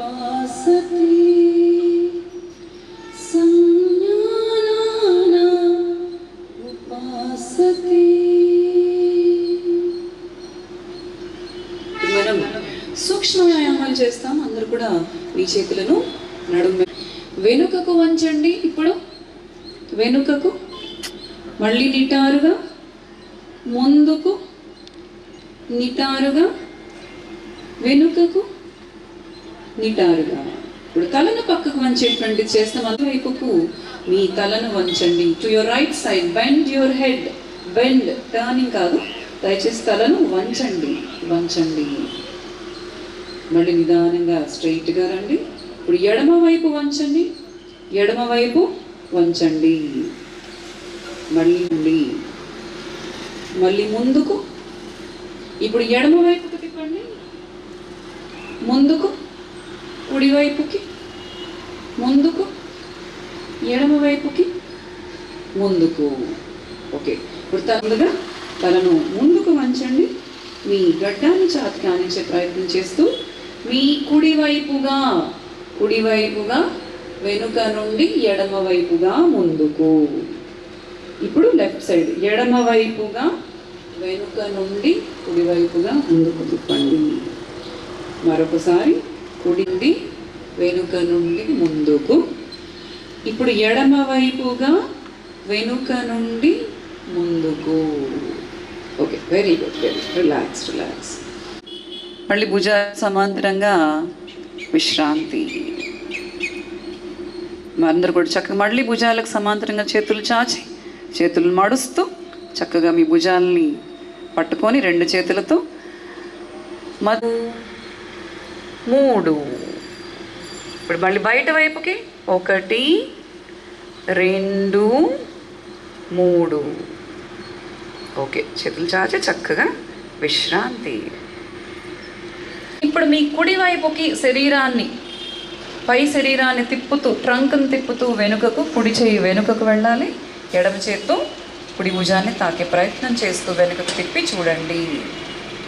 ఉపాసతే సంజ్ఞానానా ఉపాసతే. మనం సూక్ష్మ వ్యాయామాలు చేస్తాం. అందరూ కూడా మీ చేతులను నడుము వెనుకకు వంచండి. ఇప్పుడు వెనుకకు, మళ్ళీ నిటారుగా, ముందుకు నిటారుగా, వెనుకకు నిటారుగా. ఇప్పుడు తలను పక్కకు వంచేటువంటి చేస్తాం. అటువైపుకు మీ తలను వంచండి. To your right side, bend your head. Bend, turning కాదు. దయచేసి తలను వంచండి, వంచండి. మళ్ళీ నిదానంగా స్ట్రైట్గా రండి. ఇప్పుడు ఎడమ వైపు వంచండి, ఎడమ వైపు వంచండి. మళ్ళీ మళ్ళీ ముందుకు. ఇప్పుడు ఎడమ వైపుకు తిప్పండి, ముందుకు, కుడివైపుకి, ముందుకు, ఎడమ వైపుకి, ముందుకు. ఓకే. ఇప్పుడు ముందుగా తలను ముందుకు వంచండి. మీ గడ్డాన్ని చాతికి ఆనించే ప్రయత్నం చేస్తూ మీ కుడివైపుగా, కుడివైపుగా, వెనుక నుండి ఎడమ వైపుగా ముందుకు. ఇప్పుడు లెఫ్ట్ సైడ్, ఎడమ వైపుగా, వెనుక నుండి కుడివైపుగా ముందుకు తిప్పండి. మరొకసారి కుడి, వెనుక నుండి ముందుకు. ఇప్పుడు ఎడమ వైపుగా, వెనుక నుండి ముందుకు. Okay, very good, very relax, relax. మళ్ళీ భుజ సమాంతరంగా విశ్రాంతి. అందరూ కూడా చక్కగా మళ్ళీ భుజాలకు సమాంతరంగా చేతులు చాచి, చేతులు మడుస్తూ చక్కగా మీ భుజాలని పట్టుకొని రెండు చేతులతో 3. ఇప్పుడు మళ్ళీ బయట వైపుకి 1 2 3. ఓకే, చేతులు చాచి చక్కగా విశ్రాంతి. ఇప్పుడు మీ కుడి వైపుకి శరీరాన్ని, పై శరీరాన్ని తిప్పుతూ, ట్రంక్ని తిప్పుతూ వెనుకకు, కుడి చేయి వెనుకకు వెళ్ళాలి. ఎడమ చేత్తో కుడి భుజాన్ని తాకే ప్రయత్నం చేస్తూ వెనుకకు తిప్పి చూడండి.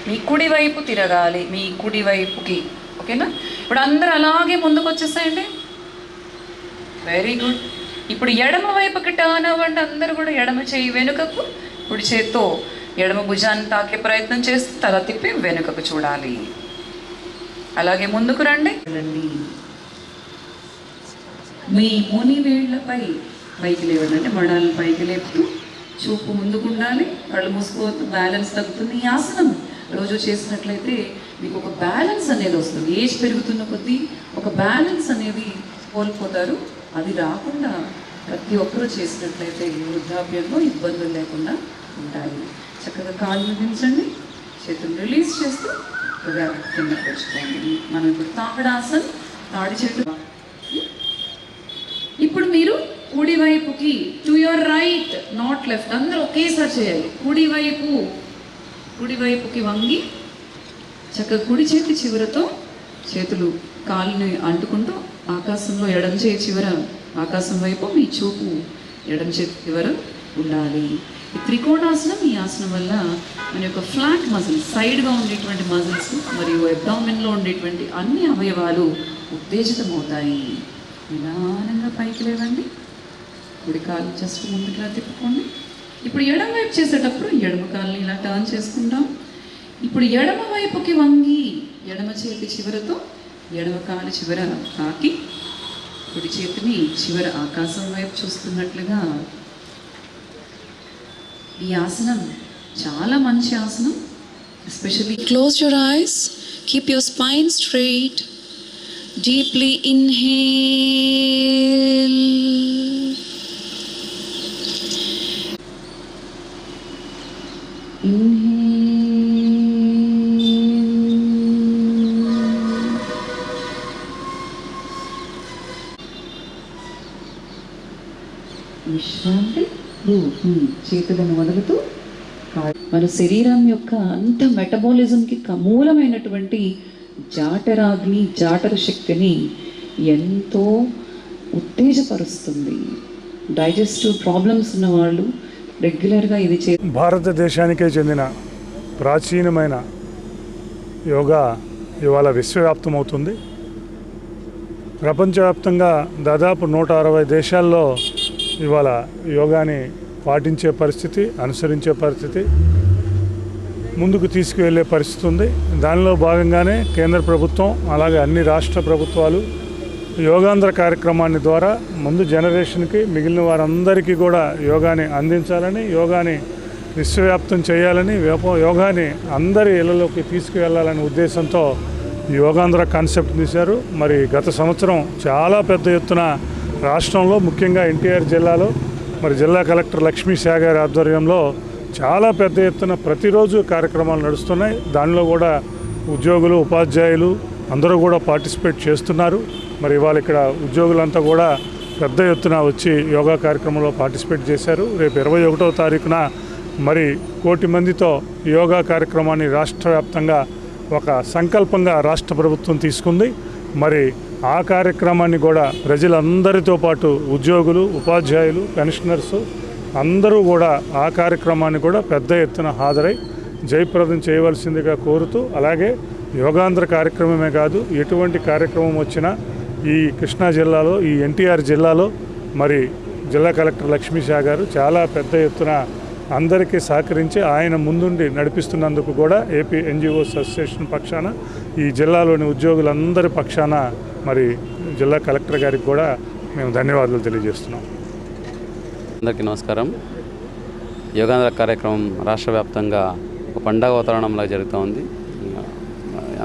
మీ కుడి వైపు తిరగాలి, మీ కుడి వైపుకి. ఓకేనా? ఇప్పుడు అందరూ అలాగే ముందుకు వచ్చేసేయండి. Very good. ఇప్పుడు ఎడమ వైపుకి టర్న్ అవ్వండి. అందరూ కూడా ఎడమ చేయి వెనుకకు, కుడి చేత్తో ఎడమ భుజాన్ని తాకే ప్రయత్నం చేస్తూ తల తిప్పి వెనుకకు చూడాలి. అలాగే ముందుకు రండి. మీ ముని వేళ్లపై పైకి లేవండి, అంటే మడాలను పైకి లేపుతూ చూపు ముందుకు ఉండాలి. కళ్ళు మూసుకోవద్దు, బ్యాలెన్స్ తగ్గుతుంది. ఈ ఆసనం రోజు చేసినట్లయితే మీకు ఒక బ్యాలెన్స్ అనేది వస్తుంది. ఏజ్ పెరుగుతున్న కొద్దీ ఒక బ్యాలెన్స్ అనేది కోల్పోతారు. అది రాకుండా ప్రతి ఒక్కరూ చేసినట్లయితే వృద్ధాప్యంలో ఇబ్బందులు లేకుండా ఉంటాయి. చక్కగా కాళ్ళు దించండి, చేతులు రిలీజ్ చేస్తూ కింద పెంచుకోండి. మనం ఇప్పుడు తాపడాసన్, తాడి చెట్టు. ఇప్పుడు మీరు కుడివైపుకి, to your right, not left, అందరూ ఒకేసారి చేయాలి. కుడివైపుకి వంగి చక్కగా కుడి చేతి చివరతో చేతులు కాళ్ళని అంటుకుంటూ ఆకాశంలో ఎడమ చేతి చివర ఆకాశం వైపు మీ చూపు ఎడమ చేతి చివర ఉండాలి. ఈ త్రికోణాసనం, ఈ ఆసనం వల్ల మన యొక్క ఫ్లాట్ మజిల్స్, సైడ్గా ఉండేటువంటి మజిల్స్ మరియు అబ్డామిన్లో ఉండేటువంటి అన్ని అవయవాలు ఉత్తేజితమవుతాయి. నిదానంగా పైకి లేవండి. కుడి కాలు జస్ట్ ముందుకులా తిప్పుకోండి. ఇప్పుడు ఎడమ వైపు చేసేటప్పుడు ఎడమ కాళ్ళని ఇలా టర్న్ చేసుకుంటాం. ఇప్పుడు ఎడమ వైపుకి వంగి ఎడమ చేతి చివరతో ఎడమ కాలు చివర తాకి కుడి చేతిని చివర ఆకాశం వైపు చూస్తున్నట్లుగా. ఈ ఆసనం చాలా మంచి ఆసనం. Especially close your eyes, keep your spine straight, deeply inhale, విశ్రాంతి. చేతులను వదులుతూ మన శరీరం యొక్క అంత మెటబాలిజంకి మూలమైనటువంటి జాఠరాగ్ని, జాఠర శక్తిని ఎంతో ఉత్తేజపరుస్తుంది. డైజెస్టివ్ ప్రాబ్లమ్స్ ఉన్నవాళ్ళు రెగ్యులర్గా ఇది భారతదేశానికే చెందిన ప్రాచీనమైన యోగా ఇవాళ విశ్వవ్యాప్తమవుతుంది. ప్రపంచవ్యాప్తంగా దాదాపు 160 దేశాల్లో ఇవాళ యోగాని పాటించే పరిస్థితి, అనుసరించే పరిస్థితి, ముందుకు తీసుకువెళ్ళే పరిస్థితి ఉంది. దానిలో భాగంగానే కేంద్ర ప్రభుత్వం అలాగే అన్ని రాష్ట్ర ప్రభుత్వాలు యోగాంధ్ర కార్యక్రమాన్ని ద్వారా ముందు జనరేషన్కి, మిగిలిన వారందరికీ కూడా యోగాని అందించాలని, యోగాని విశ్వవ్యాప్తం చేయాలని, యోగాని అందరి ఇళ్లలోకి తీసుకువెళ్ళాలనే ఉద్దేశంతో యోగాంధ్ర కాన్సెప్ట్ తీశారు. మరి గత సంవత్సరం చాలా పెద్ద ఎత్తున రాష్ట్రంలో, ముఖ్యంగా ఎన్టీఆర్ జిల్లాలో మరి జిల్లా కలెక్టర్ లక్ష్మీ శాఖ గారి ఆధ్వర్యంలో చాలా పెద్ద ఎత్తున ప్రతిరోజు కార్యక్రమాలు నడుస్తున్నాయి. దానిలో కూడా ఉద్యోగులు, ఉపాధ్యాయులు అందరూ కూడా పార్టిసిపేట్ చేస్తున్నారు. మరి ఇవాళ ఇక్కడ ఉద్యోగులంతా కూడా పెద్ద ఎత్తున వచ్చి యోగా కార్యక్రమంలో పార్టిసిపేట్ చేశారు. రేపు 21వ తారీఖున మరి 1 కోటి మందితో యోగా కార్యక్రమాన్ని రాష్ట్ర వ్యాప్తంగా ఒక సంకల్పంగా రాష్ట్ర ప్రభుత్వం తీసుకుంది. మరి ఆ కార్యక్రమాన్ని కూడా ప్రజలందరితో పాటు ఉద్యోగులు, ఉపాధ్యాయులు, పెన్షనర్సు అందరూ కూడా ఆ కార్యక్రమాన్ని కూడా పెద్ద ఎత్తున హాజరై జయప్రదం చేయవలసిందిగా కోరుతూ, అలాగే యోగాంధ్ర కార్యక్రమమే కాదు, ఎటువంటి కార్యక్రమం వచ్చినా ఈ కృష్ణా జిల్లాలో, ఈ ఎన్టీఆర్ జిల్లాలో మరి జిల్లా కలెక్టర్ లక్ష్మీ షా గారు చాలా పెద్ద ఎత్తున అందరికీ సహకరించి ఆయన ముందుండి నడిపిస్తున్నందుకు కూడా ఏపీ ఎన్జిఓస్ అసోసియేషన్ పక్షాన, ఈ జిల్లాలోని ఉద్యోగులందరి పక్షాన మరి జిల్లా కలెక్టర్ గారికి కూడా మేము ధన్యవాదాలు తెలియజేస్తున్నాం. అందరికీ నమస్కారం. యోగాంధ్ర కార్యక్రమం రాష్ట్ర వ్యాప్తంగా ఒక పండగ వాతావరణంలో జరుగుతూ ఉంది.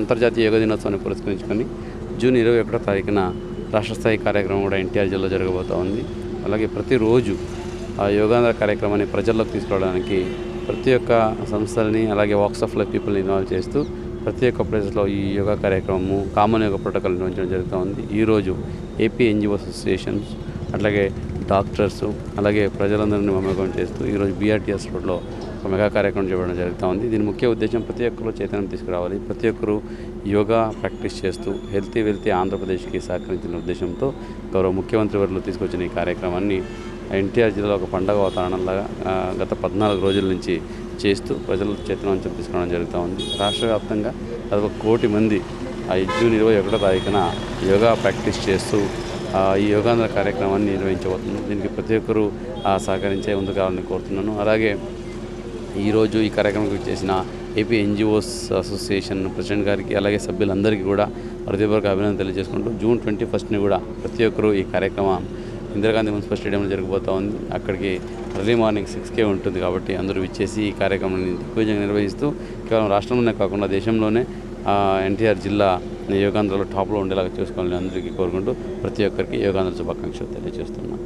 అంతర్జాతీయ యోగా దినోత్సవాన్ని పురస్కరించుకొని జూన్ 21వ తారీఖున రాష్ట్ర స్థాయి కార్యక్రమం కూడా ఎన్టీఆర్ జిల్లాలో జరగబోతూ ఉంది. అలాగే ప్రతిరోజు ఆ యోగాంధ్ర కార్యక్రమాన్ని ప్రజల్లోకి తీసుకురావడానికి ప్రతి ఒక్క సంస్థలని, అలాగే వాక్స్ ఆఫ్ లైఫ్ పీపుల్ని ఇన్వాల్వ్ చేస్తూ ప్రతి ఒక్క ప్లేస్లో ఈ యోగా కార్యక్రమము కామన్ యోగా ప్రోటోకాల్ నిర్వహించడం జరుగుతూ ఉంది. ఈరోజు ఏపీ ఎన్జిఓ అసోసియేషన్స్, అట్లాగే డాక్టర్స్, అలాగే ప్రజలందరినీ మమేకం చేస్తూ ఈరోజు బీఆర్టీఎస్ రోడ్లో ఒక మెగా కార్యక్రమం చేయడం జరుగుతూ ఉంది. దీని ముఖ్య ఉద్దేశం ప్రతి ఒక్కరు చైతన్యం తీసుకురావాలి, ప్రతి ఒక్కరు యోగా ప్రాక్టీస్ చేస్తూ వెల్తీ ఆంధ్రప్రదేశ్కి సహకరించిన ఉద్దేశంతో గౌరవ ముఖ్యమంత్రి వర్యులు తీసుకొచ్చిన ఈ కార్యక్రమాన్ని ఎన్టీఆర్ జిల్లాలో ఒక పండగ వాతావరణంలాగా గత 14 రోజుల నుంచి చేస్తూ ప్రజల చైతన్యం తీసుకురావడం జరుగుతూ ఉంది. రాష్ట్ర వ్యాప్తంగా అది 1 కోటి మంది జూన్ 21వ తారీఖున యోగా ప్రాక్టీస్ చేస్తూ ఈ యోగాంధ్ర కార్యక్రమాన్ని నిర్వహించబోతున్నాను. దీనికి ప్రతి ఒక్కరూ సహకరించే ముందుకు కావాలని కోరుతున్నాను. అలాగే ఈరోజు ఈ కార్యక్రమానికి చేసిన ఏపీ ఎన్జిఓస్ అసోసియేషన్ ప్రెసిడెంట్ గారికి, అలాగే సభ్యులందరికీ కూడా హృదయపూర్వక అభినందనలు తెలియజేసుకుంటూ జూన్ 21ని కూడా ప్రతి ఒక్కరూ ఈ కార్యక్రమం ఇందిరాగాంధీ మున్సిపల్ స్టేడియంలో జరగబోతూ ఉంది. అక్కడికి ఎర్లీ మార్నింగ్ 6కే ఉంటుంది కాబట్టి అందరూ విచ్చేసి ఈ కార్యక్రమాన్ని దిగ్విజయంగా నిర్వహిస్తూ కేవలం రాష్ట్రంలోనే కాకుండా దేశంలోనే ఎన్టీఆర్ జిల్లా యోగాంధ్రలో టాప్లో ఉండేలాగా చూసుకోవాలని అందరికీ కోరుకుంటూ ప్రతి ఒక్కరికి యోగాంధ్ర శుభాకాంక్షలు తెలియజేస్తున్నాను.